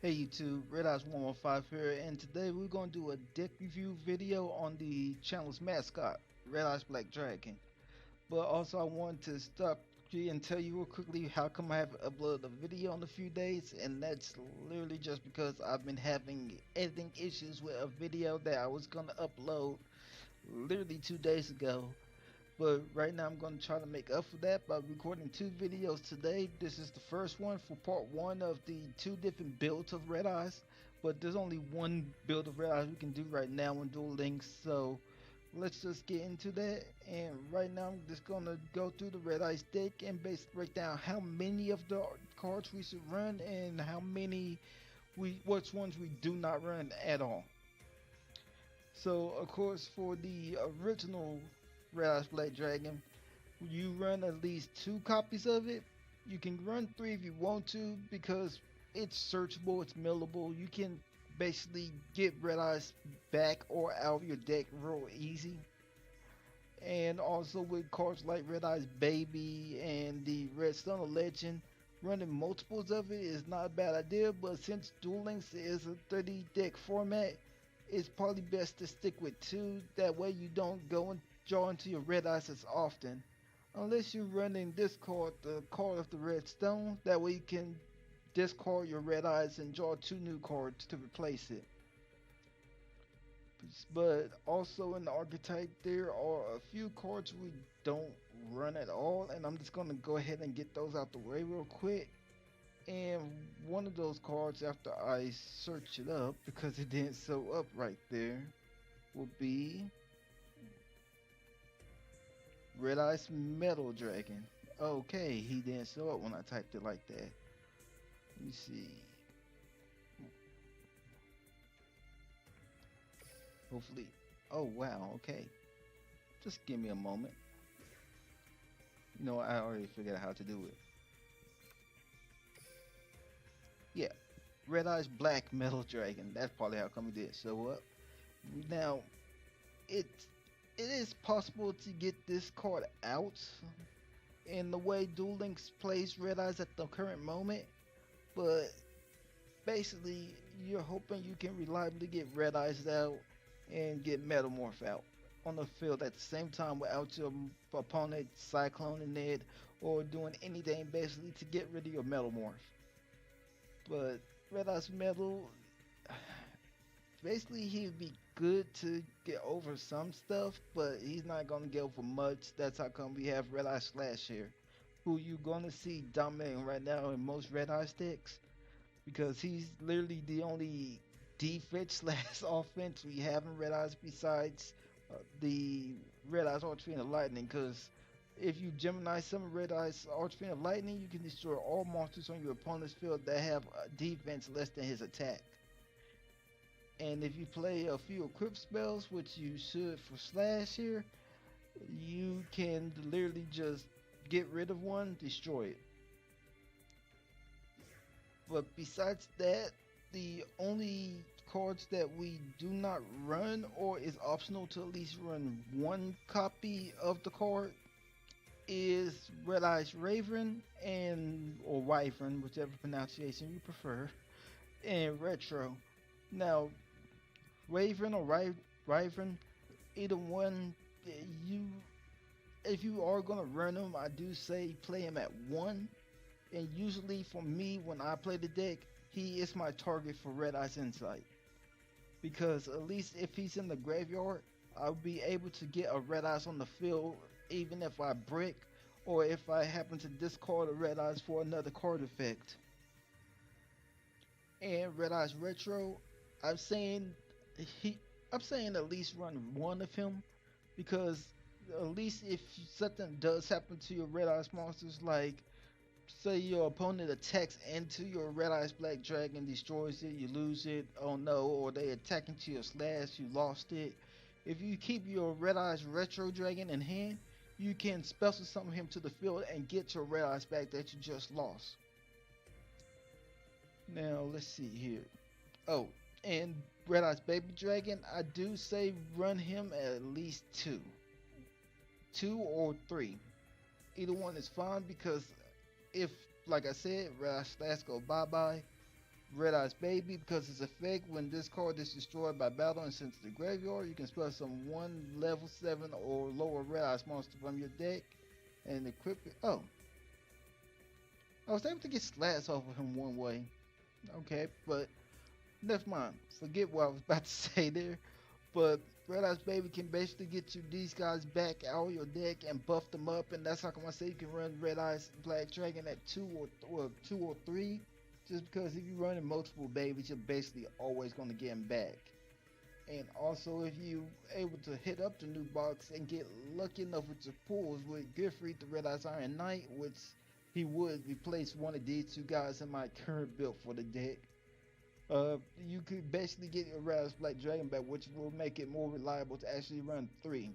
Hey YouTube, Red Eyes 115 here, and today we're going to do a deck review video on the channel's mascot, Red Eyes Black Dragon. But also I wanted to stop here and tell you real quickly how come I haven't uploaded a video in a few days, and that's literally just because I've been having editing issues with a video that I was going to upload literally 2 days ago. But right now I'm going to try to make up for that by recording two videos today. This is the first one for part one of the two different builds of Red Eyes. But there's only one build of Red Eyes we can do right now on Duel Links. So let's just get into that. And right now I'm just going to go through the Red Eyes deck and basically break down how many of the cards we should run and how many which ones we do not run at all. So of course for the original Red Eyes Black Dragon, you run at least 2 copies of it. You can run 3 if you want to because it's searchable, it's millable. You can basically get Red Eyes back or out of your deck real easy. And also with cards like Red Eyes Baby and the Redstone Legend, running multiples of it is not a bad idea, but since Duel Links is a 30 deck format, it's probably best to stick with 2. That way you don't go and draw into your Red Eyes as often. Unless you're running this card, the card of the Redstone, that way you can discard your Red Eyes and draw 2 new cards to replace it. But also in the archetype there are a few cards we don't run at all, and I'm just going to go ahead and get those out the way real quick. And one of those cards, after I search it up because it didn't show up right there, will be Red Eyes Metal Dragon. Okay, he didn't show up when I typed it like that. Let me see. Hopefully. Oh wow, okay. Just give me a moment. You know, I already figured out how to do it. Yeah, Red Eyes Black Metal Dragon. That's probably how come he did show up. Now, it's it is possible to get this card out in the way Duel Links plays Red Eyes at the current moment, but basically you're hoping you can reliably get Red Eyes out and get Metamorph out on the field at the same time without your opponent cycloning it or doing anything basically to get rid of your Metamorph. But Red Eyes Metal, basically he'd be good to get over some stuff, but he's not gonna get over much. That's how come we have Red Eye Slash here, who you gonna see dominating right now in most Red Eye decks because he's literally the only defense slash offense we have in Red Eyes besides the Red Eyes Archfiend of Lightning. Because if you Gemini summon Red Eyes Archfiend of Lightning, you can destroy all monsters on your opponent's field that have defense less than his attack. And if you play a few equipped spells, which you should for Slash here, you can literally just get rid of one, destroy it. But besides that, the only cards that we do not run or is optional to at least run 1 copy of the card is Red Eyes Raven and or Wyvern, whichever pronunciation you prefer, and Retro. Now Raven or Wyvern, either one, you if you are gonna run them, I do say play him at 1. And usually for me, when I play the deck, he is my target for Red Eyes Insight. Because at least if he's in the graveyard, I'll be able to get a Red Eyes on the field even if I brick or if I happen to discard a Red Eyes for another card effect. And Red Eyes Retro, I'm saying I'm saying at least run 1 of him because at least if something does happen to your Red Eyes monsters, like say your opponent attacks into your Red Eyes Black Dragon, destroys it, you lose it, oh no, or they attack into your Slash, you lost it. If you keep your Red Eyes Retro Dragon in hand, you can special summon him to the field and get your Red Eyes back that you just lost. Now let's see here. Oh, and Red Eyes Baby Dragon, I do say run him at least 2. 2 or 3. Either one is fine because if, like I said, Red Eyes Slash go bye bye, Red Eyes Baby, because its effect when this card is destroyed by battle and sent to the graveyard, you can spell some one level 7 or lower Red Eyes monster from your deck and equip it. Oh, I was able to get slats off of him one way. Okay, but never mind. Forget what I was about to say there. But Red Eyes Baby can basically get you these guys back out of your deck and buff them up, and that's how come I say you can run Red Eyes Black Dragon at 2 or 3. Just because if you're running multiple babies, you're basically always going to get them back. And also, if you able to hit up the new box and get lucky enough with your pulls with Gifrey, the Red Eyes Iron Knight, which he would replace one of these two guys in my current build for the deck. You could basically get your Red Eyes Black Dragon back, which will make it more reliable to actually run 3.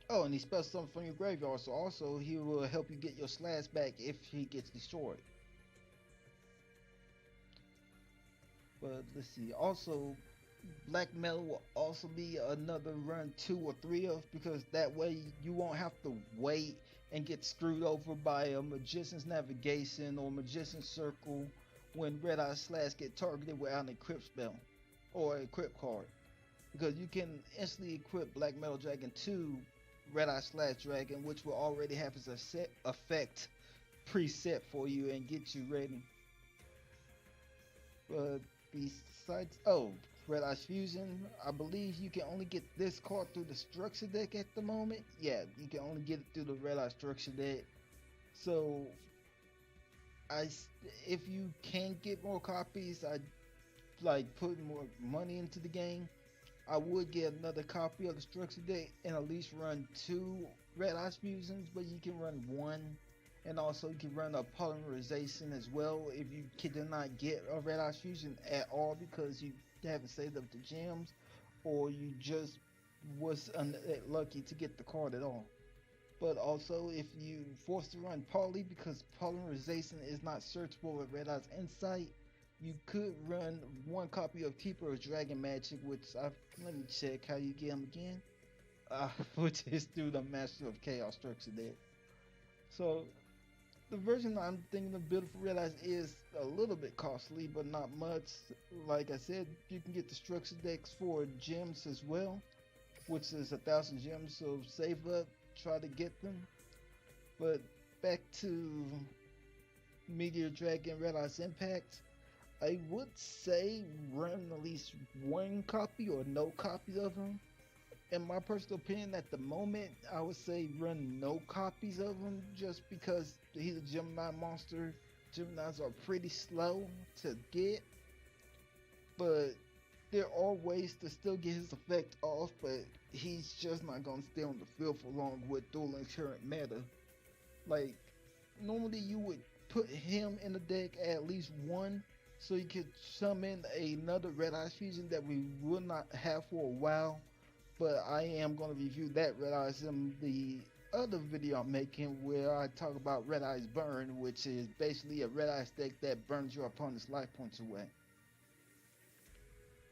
Oh, and he spells something from your graveyard, so also he will help you get your slash back if he gets destroyed. But let's see. Also, Black Metal will also be another run 2 or 3 of, because that way you won't have to wait and get screwed over by a Magician's Navigation or Magician's Circle when Red Eye Slash get targeted without an equip spell or equip card. Because you can instantly equip Black Metal Dragon to Red Eye Slash Dragon, which will already have its effect preset for you and get you ready. But besides, oh, Red Eyes Fusion, I believe you can only get this card through the structure deck at the moment. Yeah, you can only get it through the Red Eye structure deck. So, if you can get more copies, I like putting more money into the game. I would get another copy of the structure deck and at least run 2 Red Eyes Fusions, but you can run 1. And also you can run a polymerization as well if you cannot get a Red Eyes Fusion at all because you haven't saved up the gems, or you just was unlucky to get the card at all. But also if you forced to run poly because polymerization is not searchable with Red Eyes Insight, you could run 1 copy of Keeper of Dragon Magic, which let me check how you get them again. Which is through the Master of Chaos structure deck. So the version I'm thinking of building for Red Eyes is a little bit costly, but not much. Like I said, you can get the structure decks for gems as well, which is 1,000 gems, so save up, try to get them. But back to Meteor Dragon Red Eyes Impact, I would say run at least 1 copy or no copies of them. In my personal opinion, at the moment, I would say run no copies of him just because he's a Gemini monster. Geminis are pretty slow to get, but there are ways to still get his effect off, but he's just not going to stay on the field for long with dueling current meta. Like, normally you would put him in the deck at least 1, so you could summon another Red Eyes Fusion that we will not have for a while. But I am going to review that Red Eyes in the other video I'm making, where I talk about Red Eyes Burn, which is basically a Red Eyes deck that burns your opponent's life points away.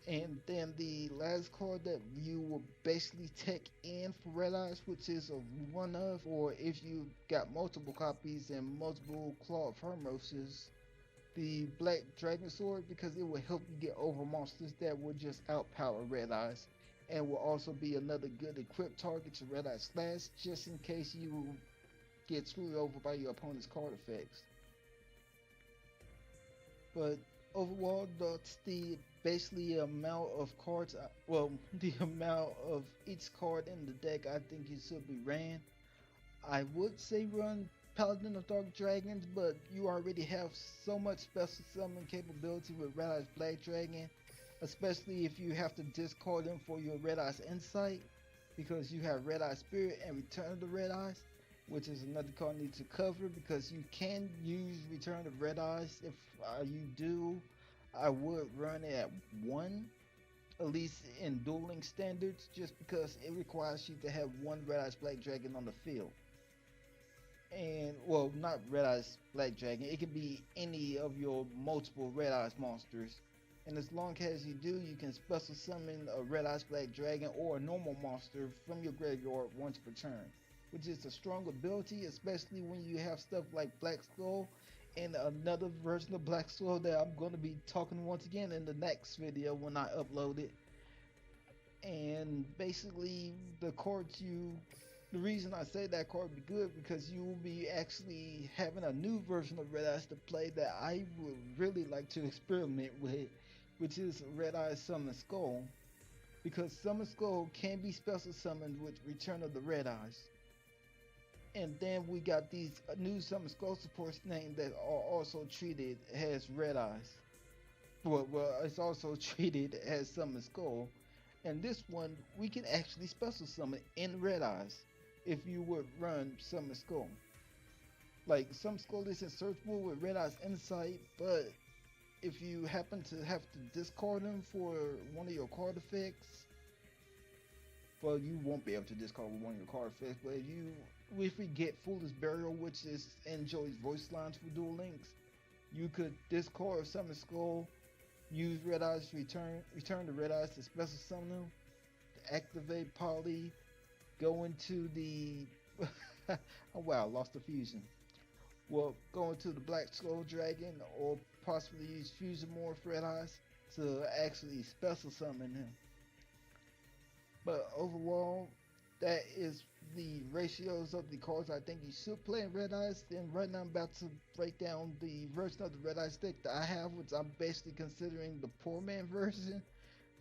And then the last card that you will basically tech in for Red Eyes, which is a one of, or if you got multiple copies and multiple Claw of Hermoses, the Black Dragon Sword, because it will help you get over monsters that will just outpower Red Eyes. And will also be another good equipped target to Red Eye Slash, just in case you get screwed over by your opponent's card effects. But overall, that's the basically amount of cards, the amount of each card in the deck I think it should be ran. I would say run Paladin of Dark Dragons, but you already have so much special summon capability with Red Eyes Black Dragon, especially if you have to discard them for your Red Eyes Insight, because you have Red Eyes Spirit and Return of the Red Eyes, which is another card you need to cover, because you can use Return of Red Eyes. If you do, I would run it at 1, at least in dueling standards, just because it requires you to have 1 Red Eyes Black Dragon on the field. And, well, not Red Eyes Black Dragon, it can be any of your multiple Red Eyes monsters. And as long as you do, you can special summon a Red Eyes Black Dragon or a normal monster from your graveyard once per turn, which is a strong ability, especially when you have stuff like Black Skull and another version of Black Soil that I'm going to be talking once again in the next video when I upload it. And basically, the reason I say that card would be good because you will be actually having a new version of Red Eyes to play that I would really like to experiment with, which is Red Eyes Summon Skull. Because Summon Skull can be special summoned with Return of the Red Eyes. And then we got these new Summon Skull supports named that are also treated as Red Eyes. Well, it's also treated as Summon Skull. And this one, we can actually special summon in Red Eyes if you would run Summon Skull. Like, Summon Skull isn't searchable with Red Eyes Insight, but if you happen to have to discard him for one of your card effects, well, you won't be able to discard with one of your card effects, but if we get Foolish Burial, which enjoys voice lines for Duel Links, you could discard Summon Skull, use Red Eyes return the Red Eyes to special summon them, to activate Poly, go into the oh wow, lost the fusion. Well, go into the Black Skull Dragon or possibly use Fusion Morph Red Eyes to actually special summon him. But overall, that is the ratios of the cards I think you should play in Red Eyes. And right now I'm about to break down the version of the Red Eyes deck that I have, which I'm basically considering the poor man version,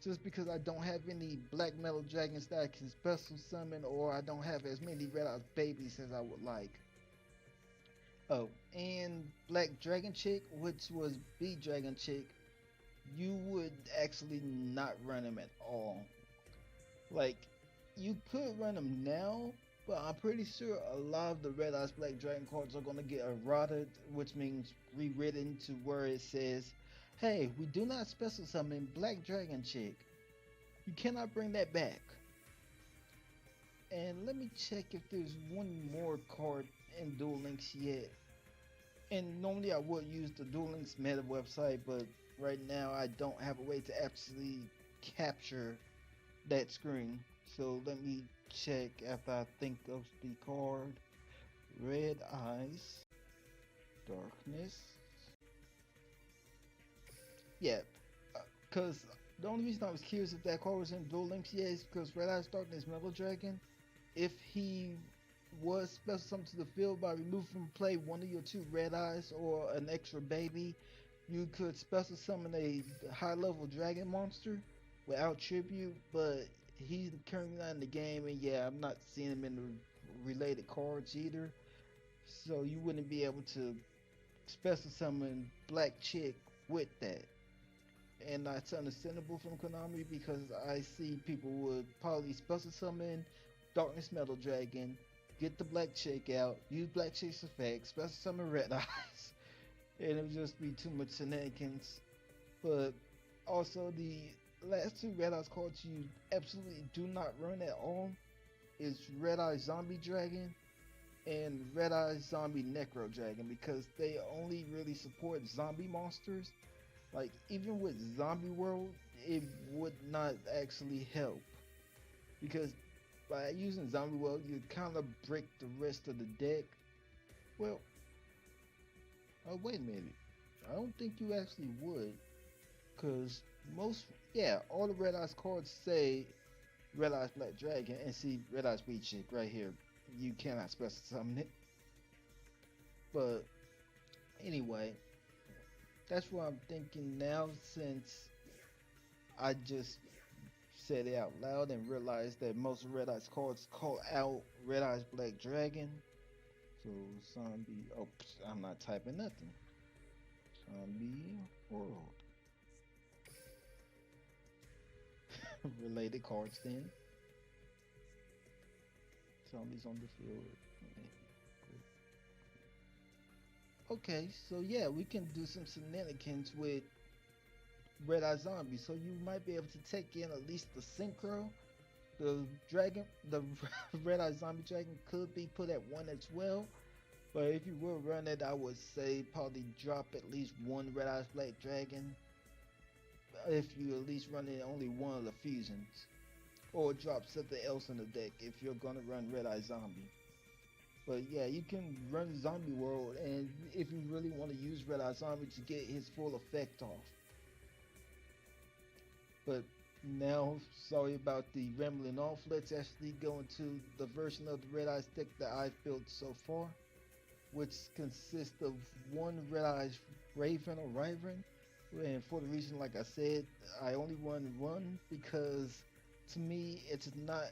just because I don't have any Black Metal Dragons that I can special summon, or I don't have as many Red Eyes babies as I would like. Oh, and Black Dragon Chick, which was B Dragon Chick, you would actually not run him at all. Like, you could run them now, but I'm pretty sure a lot of the Red Eyes Black Dragon cards are going to get errated, which means rewritten to where it says, hey, we do not special summon Black Dragon Chick. You cannot bring that back. And let me check if there's one more card in Duel Links yet. And normally I would use the Duel Links meta website, but right now I don't have a way to actually capture that screen. So let me check after I think of the card. Red Eyes, Darkness. Yeah, because the only reason I was curious if that card was in Duel Links yet is because Red Eyes Darkness Metal Dragon, if he was special summoned to the field by removing from play one of your two Red Eyes or an extra baby, you could special summon a high level dragon monster without tribute, but he's currently not in the game, and yeah, I'm not seeing him in the related cards either, so you wouldn't be able to special summon Black Chick with that. And that's understandable from Konami because I see people would probably special summon Darkness Metal Dragon, get the Black Chick out, use Black Chick's effect, special summon Red Eyes, and it would just be too much shenanigans. But also the last two Red Eyes cards you absolutely do not run at all is Red Eyes Zombie Dragon and Red Eyes Zombie Necro Dragon, because they only really support zombie monsters. Like, even with Zombie World, it would not actually help, because by using Zombie World, you kind of break the rest of the deck. Well, oh wait a minute, I don't think you actually would, because all the Red Eyes cards say Red Eyes Black Dragon, and see Red Eyes Beach Chick right here. You cannot special summon it. But anyway, that's what I'm thinking now, since I just said it out loud and realized that most Red Eyes cards call out Red Eyes Black Dragon. So zombie, I'm not typing nothing. Zombie World. Related cards then. Zombies on the field. Okay, so yeah, we can do some shenanigans with Red Eye Zombie. So you might be able to take in at least the Synchro. The Red Eye Zombie Dragon could be put at 1 as well. But if you will run it, I would say probably drop at least one Red Eye Black Dragon. If you at least run in only one of the fusions. Or drop something else in the deck if you're gonna run Red Eye Zombie. But yeah, you can run Zombie World, and if you really want to use Red Eye Zombie to get his full effect off. But now, sorry about the rambling off. Let's actually go into the version of the Red Eye stick that I've built so far, which consists of one Red Eye Raven or Wyvern. And for the reason, like I said, I only run one because to me it's not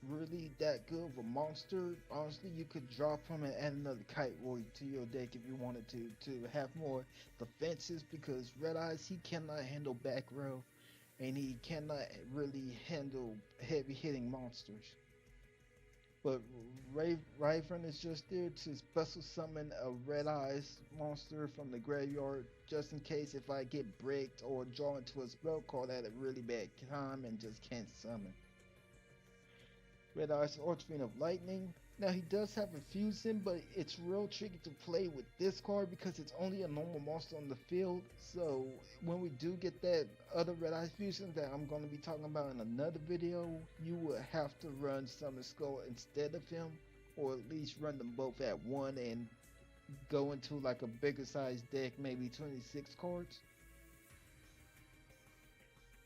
really that good of a monster. Honestly, you could drop him and add another Kite Warrior to your deck if you wanted to have more defenses, because Red Eyes, he cannot handle back row and he cannot really handle heavy hitting monsters. But Wyvern is just there to special summon a Red Eyes monster from the graveyard, just in case if I get bricked or draw into a spell card at a really bad time and just can't summon. Red Eyes Archfiend of Lightning. Now he does have a fusion, but it's real tricky to play with this card because it's only a normal monster on the field. So when we do get that other Red Eyes fusion that I'm going to be talking about in another video, you would have to run Summon Skull instead of him, or at least run them both at one and go into like a bigger size deck, maybe 26 cards.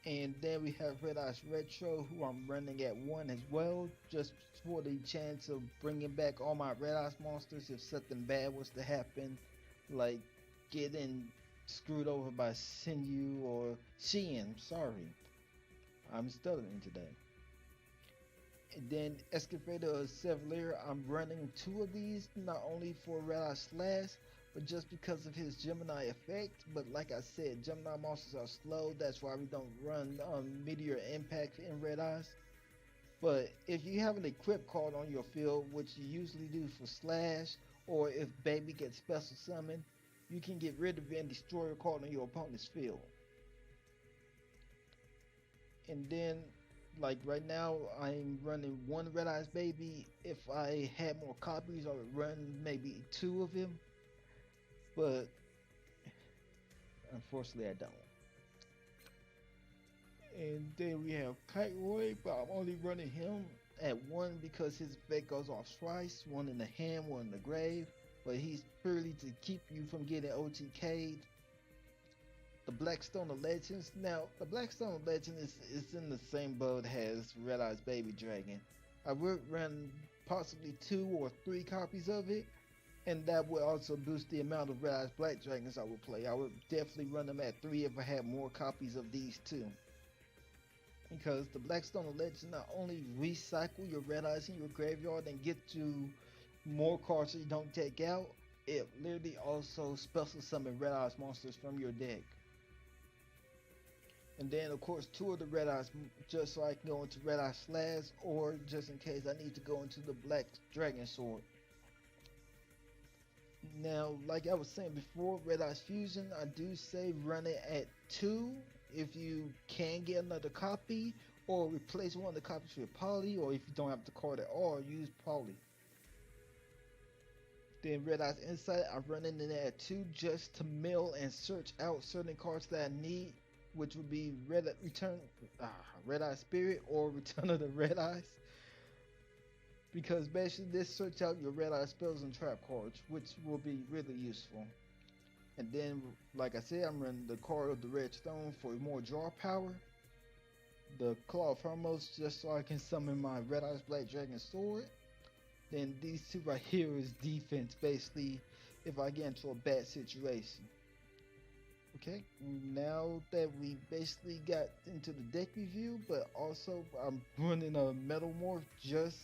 And then we have Red Eyes Retro, who I'm running at one as well, just for the chance of bringing back all my Red Eyes monsters if something bad was to happen, like getting screwed over by Sinew or Sheehan. Sorry, I'm stuttering today. And then Excavator of Sevelair, I'm running two of these, not only for Red Eye Slash, but just because of his Gemini effect. But like I said, Gemini monsters are slow, that's why we don't run Meteor Impact in Red Eyes. But if you have an equip card on your field, which you usually do for Slash, or if Baby gets special summoned, you can get rid of it and destroy a card on your opponent's field. And then, like right now, I'm running one Red Eyes Baby. If I had more copies, I would run maybe two of him. But unfortunately, I don't. And then we have Kite Roy, but I'm only running him at one because his effect goes off twice, one in the hand, one in the grave. But he's purely to keep you from getting OTK'd. The Blackstone of Legends. Now, the Blackstone of Legend is in the same boat as Red Eyes Baby Dragon. I would run possibly 2 or 3 copies of it, and that would also boost the amount of Red Eyes Black Dragons I would play. I would definitely run them at 3 if I had more copies of these two. Because the Blackstone of Legends not only recycle your Red Eyes in your graveyard and get you more cards that you don't take out, it literally also special summon Red Eyes monsters from your deck. And then of course 2 of the Red Eyes, just so I can go into Red Eye Slash, or just in case I need to go into the Black Dragon Sword. Now, like I was saying before, Red Eyes Fusion, I do say run it at 2 if you can get another copy, or replace one of the copies with Poly, or if you don't have the card at all, use Poly. Then Red Eyes Insight, I'm running it at 2 just to mill and search out certain cards that I need, which would be Red Eye Spirit or Return of the Red Eyes. Because basically this search out your Red Eye spells and trap cards, which will be really useful. And then, like I said, I'm running the card of the Red Stone for more draw power. The Claw of Hermos, just so I can summon my Red Eyes Black Dragon Sword. Then these two right here is defense, basically, if I get into a bad situation. Okay, now that we basically got into the deck review, but also I'm running a Metal Morph just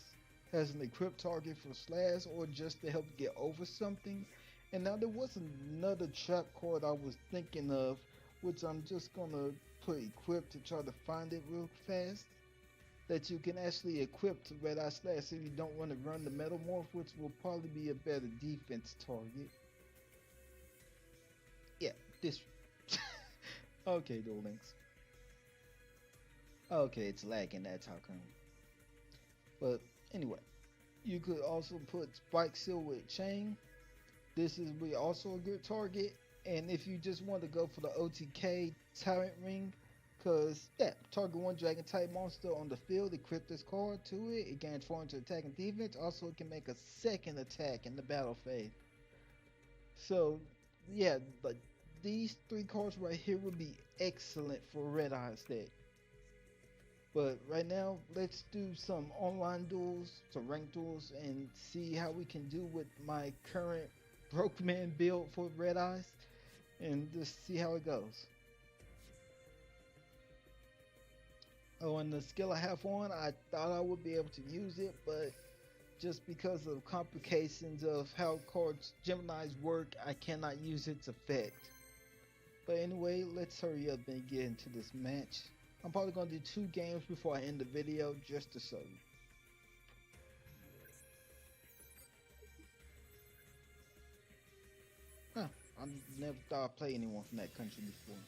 as an equip target for Slash, or just to help get over something. And now there was another trap card I was thinking of, which I'm just gonna put equip to try to find it real fast, that you can actually equip to Red Eye Slash if you don't want to run the Metal Morph, which will probably be a better defense target. Yeah, this. Okay, Duel Links. Okay, it's lagging, that's how come. But anyway, you could also put Spike Seal with Chain. This is also a good target. And if you just want to go for the OTK Tyrant Ring, Cause yeah, target one dragon type monster on the field, equip this card to it. It gains 4 into attack and defense. Also, it can make a second attack in the battle phase. So yeah, like these three cards right here would be excellent for Red Eyes deck. But right now, let's do some online duels, some ranked duels, and see how we can do with my current broke man build for Red Eyes, and just see how it goes. Oh, and the skill I have on, I thought I would be able to use it, but just because of complications of how cards Gemini's work, I cannot use its effect. But anyway, let's hurry up and get into this match. I'm probably gonna do 2 games before I end the video just to show you. Huh, I never thought I'd play anyone from that country before.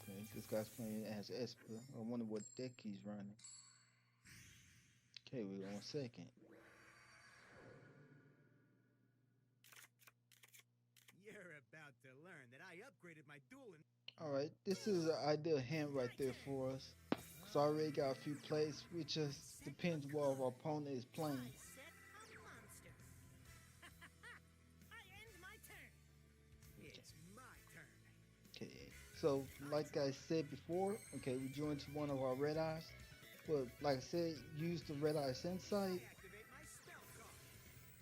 Okay, this guy's playing as Esper. I wonder what deck he's running. Okay, wait 1 second. You're about to learn that I upgraded my duel and Alright, this is an ideal hand right there for us. Cause I already got a few plays, it just depends what our opponent is playing. it's my turn. Okay, so like I said before, okay, we joined to one of our red eyes. But like I said, use the red eyes insight. Activate my spell card.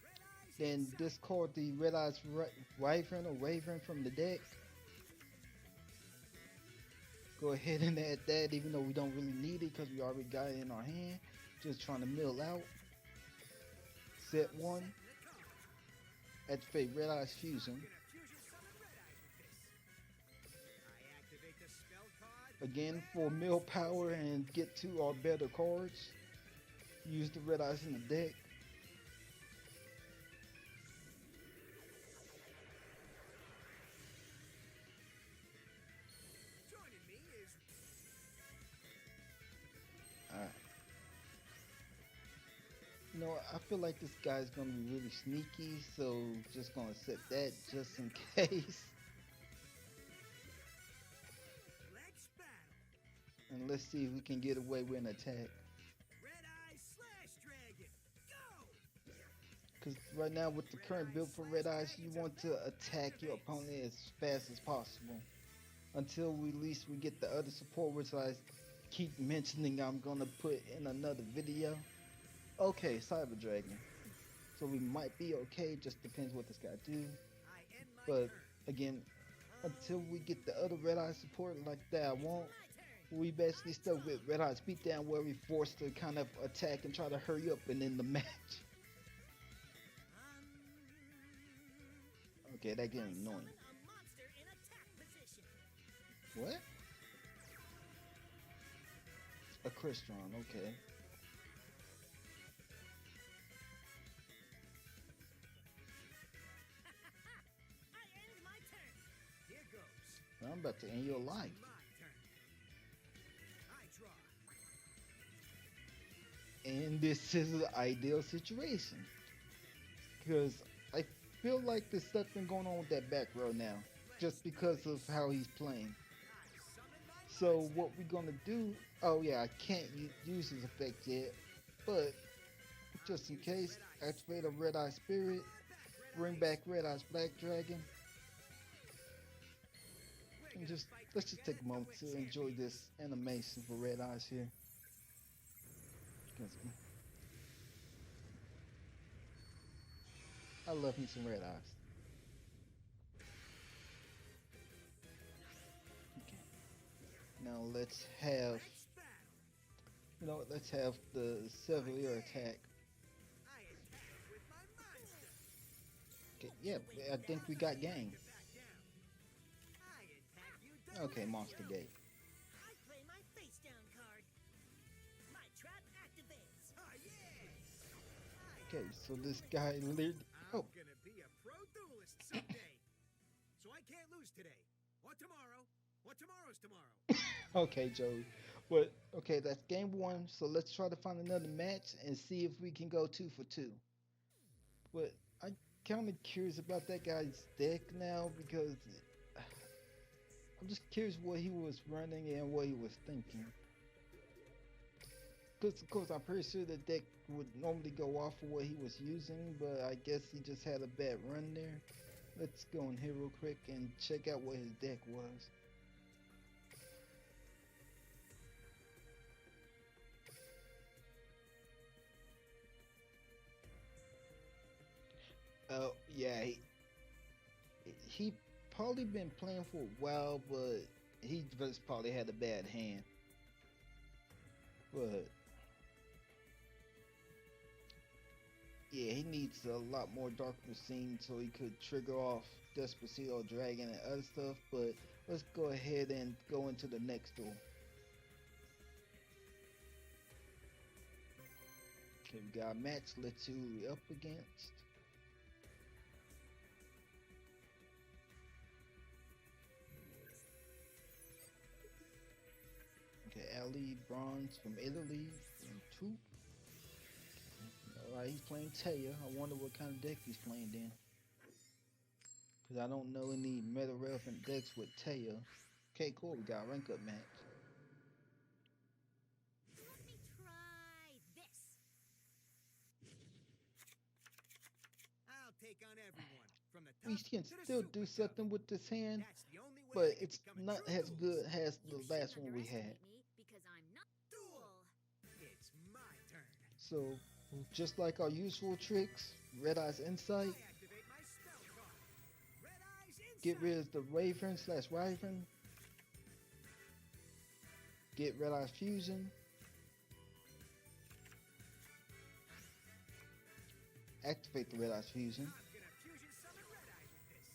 Red Eyes Then Insight. discard the red eyes wyvern or raven from the deck. Go ahead and add that, even though we don't really need it because we already got it in our hand. Just trying to mill out. Set one. Activate red eyes fusion. Gonna fusion summon Red Eyes with this. I activate the spell card. Again for mill power and get to our better cards. Use the red eyes in the deck. Joining me is Alright. You know, I feel like this guy's gonna be really sneaky, so just gonna set that just in case. Let's battle. And let's see if we can get away with an attack. Red Eyes Slash Dragon. Go! Because right now with the current build for Red Eyes, you want to attack your opponent as fast as possible. Until we, at least we get the other support, which I keep mentioning I'm gonna put in another video. Okay, Cyber Dragon. So we might be okay, just depends what this guy do. I end my But turn. again, until we get the other Red Eye support like that I want, My turn. we basically stuck with Red Eye Beatdown where we forced to kind of attack and try to hurry up and end the match. Okay, that getting annoying. A monster in attack position. What? A Crystron, okay. I end my turn. Here goes. I'm about to end your life. My turn. I draw. And this is an ideal situation. Because I feel like there's something going on with that back row now. Just because of how he's playing. I summon my So what we're gonna do, oh yeah, I can't use his effect yet. But just in case, activate a Red Eye Spirit. Bring back Red Eyes Black Dragon. And just let's just take a moment to enjoy this animation for Red Eyes here. 'Cause I love me some Red Eyes. Okay. Now let's have, Let's battle. you know, let's have the Sevalier attack. I attack with my monster. Okay, yeah, I think we got game. Back down. I attack you. Okay, Monster Gate. I play my face down card. My trap activates. Oh yeah. Okay, so this guy literally. I'm Oh, gonna be a pro duelist someday. So I can't lose today. Or tomorrow. Or tomorrow's tomorrow. okay, Joey. But okay, that's game one. So let's try to find another match and see if we can go 2 for 2. But I'm kind of curious about that guy's deck now because just curious what he was running and what he was thinking. Because, of course, I'm pretty sure the deck would normally go off of what he was using, but I guess he just had a bad run there. Let's go in here real quick and check out what his deck was. Oh, yeah, he probably been playing for a while, but he just probably had a bad hand. But yeah, he needs a lot more Dark Machine so he could trigger off Despacito Dragon and other stuff. But let's go ahead and go into the next duel. Okay, we got a match. Let's see who we up against. Okay, Ali Bronze from Italy, from 2. Alright, he's playing Taya. I wonder what kind of deck he's playing then. Because I don't know any meta relevant decks with Taya. Okay, cool. We got a rank up match. Let me try this. I'll take on everyone from the We top can to the still super do top. something with this hand, That's the only way but I can it's become a not true as good duelist. as You the last one we had. underestimate me because I'm not Duel. It's my turn. So, just like our usual tricks, Red Eye's Insight, I activate my spell card. Red Eye's Insight. get rid of the Raven/Wyvern, get Red Eye's Fusion, activate the Red Eye's Fusion, I'm gonna fusion summon Red Eyes with this.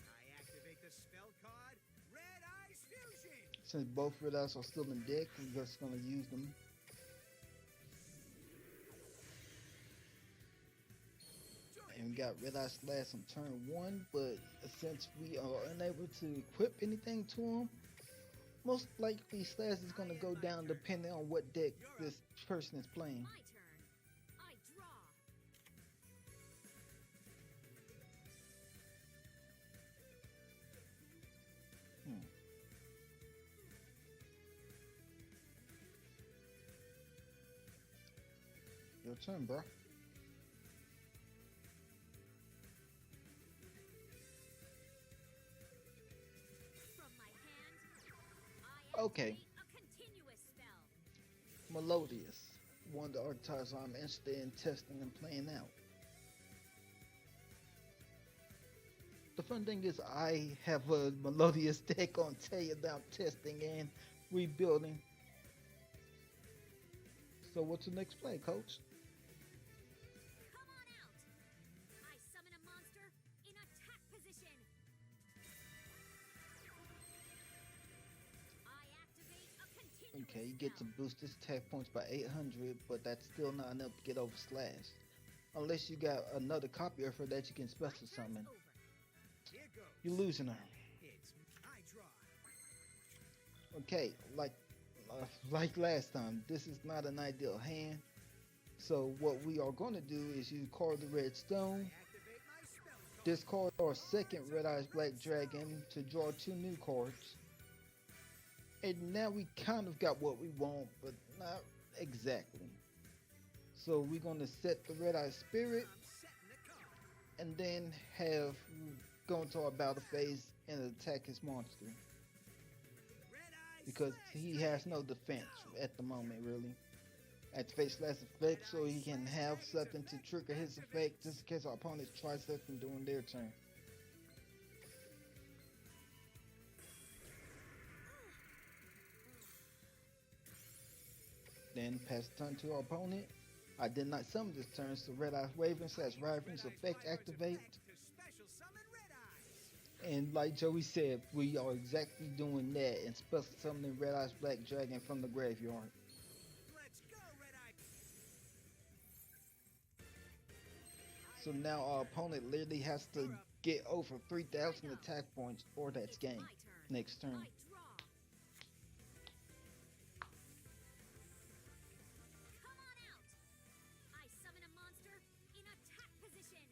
I activate the spell card, Red Eyes Fusion. since both Red Eyes are still in deck, we're just going to use them. And we got Red Eye Slash on turn 1, but since we are unable to equip anything to him, most likely Slash is going to go down depending on what deck this person is playing. my turn. I draw. Your turn, bro. From my hand, I Okay. activate a continuous spell. Melodious. One of the archetypes I'm interested in testing and playing out. The fun thing is I have a Melodious deck on Taya that I'm testing and rebuilding. So what's the next play, coach? Come on out. I summon a monster in attack position. I activate a continuous Okay, you get to spell. boost his attack points by 800, but that's still not enough to get over Slash. Unless you got another copy of her that you can My special turn's summon. over. Here goes. You're losing her. It's I draw. Okay, like last time, this is not an ideal hand. So what we are going to do is use Card the Red Stone, Activate my spell card. discard our second Red Eyes Black Dragon to draw 2 new cards. And now we kind of got what we want, but not exactly. So we're going to set the Red Eye Spirit I'm setting the card. and then have go into our battle phase and attack his monster. Red Eyes Because Slash he has Dragon. no defense at the moment, really. Activate Slash effect so he can have something to trigger his effect just in case our opponents try something during their turn. Then pass the turn to our opponent. I did not summon this turn, so Red Eye Raven/Wyvern's Red Eyes effect Wyvern's activate. effect to special summon Red Eyes. And like Joey said, we are exactly doing that and special summoning Red Eyes Black Dragon from the graveyard. Let's go, Red Eye. So now our opponent literally has to get over 3,000 attack points or that's It's game my turn. next turn. I draw. Come on out. I summon a monster in attack position.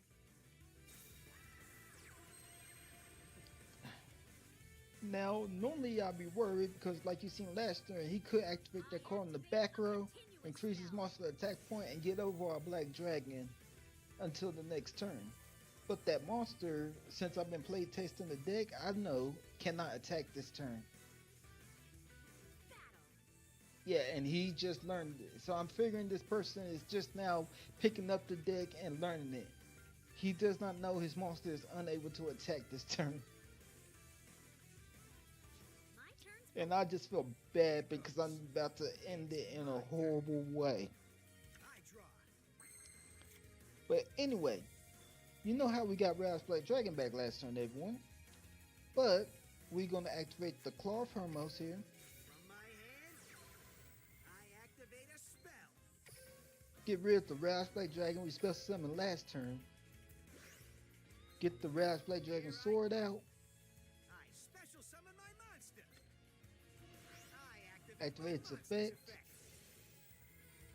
Now, normally I'd be worried because, like you seen last turn, he could activate that card in the back row, increase his monster attack point, and get over our black dragon until the next turn. But that monster, since I've been play testing the deck, I know cannot attack this turn. Yeah, and he just learned it. So I'm figuring this person is just now picking up the deck and learning it. He does not know his monster is unable to attack this turn. And I just feel bad because I'm about to end it in a horrible way. But anyway, you know how we got Raz Black Dragon back last turn, everyone. But we're going to activate the Claw of Hermos here. From my hand, I activate a spell. Get rid of the Raz Black Dragon we special summoned last turn. Get the Raz Black Dragon sword out. I special summon my monster. I Activate its effect.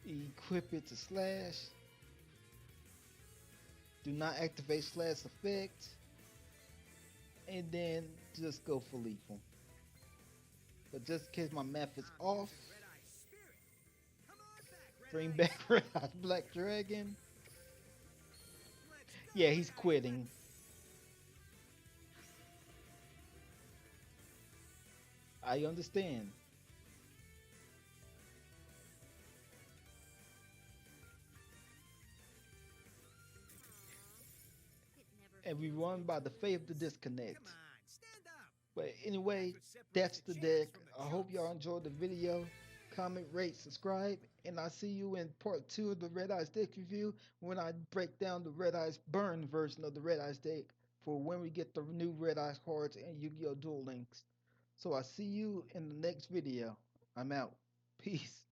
Equip it to slash. Do not activate slash effect. And then just go for lethal. But just in case my math is off, bring back Red Eye Black Dragon. Yeah, he's quitting. I understand. And we run by the fate of the disconnect. Come on, stand up. But anyway, that's the deck. I hope y'all enjoyed the video. Comment, rate, subscribe, and I'll see you in part 2 of the Red Eyes deck review when I break down the Red Eyes Burn version of the Red Eyes deck for when we get the new Red Eyes cards and Yu-Gi-Oh! Duel Links. So I'll see you in the next video. I'm out. Peace.